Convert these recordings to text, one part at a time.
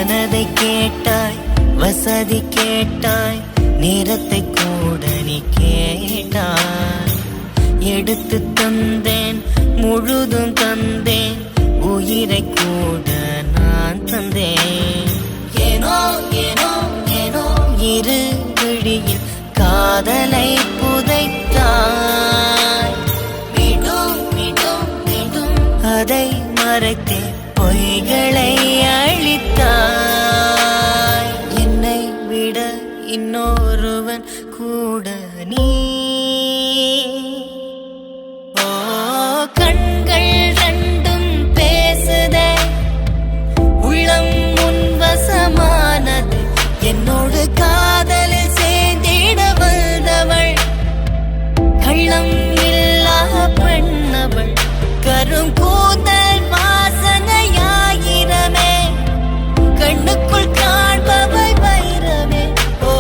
மனதை கேட்டாய், வசதி கேட்டாய், நேரத்தை கூட நீ கேட்டாய். எடுத்து தந்தேன், முழுதும் தந்தேன், உயிரை கூட நான் தந்தேன். ஏனோ ஏனோ ஏனோ இரு விழியில் காதலை புதைத்தாய். மீண்டும் மீண்டும் மீண்டும் அதை மறைத்தே பொய்களை அழித்தாய். என்னை விட இன்னொருவன் கூட நீ. ஓ கண்கள் ரெண்டும் பேசுதே, உள்ளம் முன்வசமானது. என்னோடு காதலில் சேர்ந்திட வந்தவள், கள்ளம் இல்லா பெண்ணவள். கரும் கூந்தல் வாசனையாயிரமே, கண்ணுக்குள் காண்பவள் வைரமே. ஓ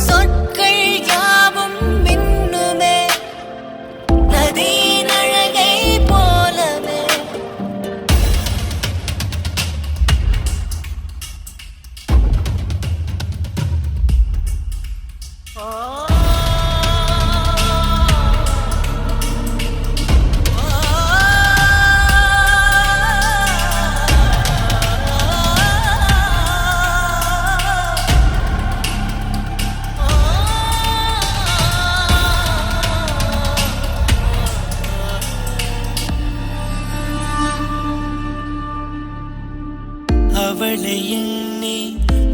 சொற்கள் யாவும் மின்னுமே, நதியின் அழகை போலவே. அவளை எண்ணி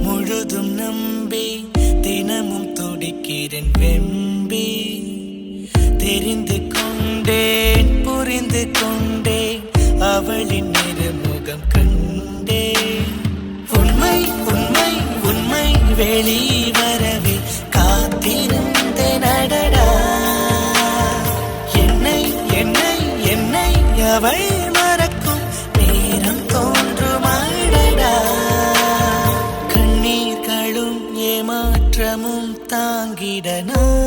முழுதும் நம்பி தினமும் துடிக்கிறேன் வெம்பி. தெரிந்து கொண்டேன், புரிந்து கொண்டேன், அவளின் நிறமுகம் கண்டேன். உண்மை உண்மை உண்மை வெளிவரவே காத்திருந்தேன் அடடா. என்னை என்னை என்னை அவள் மறக்கும் நேரம் தோன்றுமாடடா. கண்ணீர்களும் ஏமாற்றமும் தாங்கிட நான்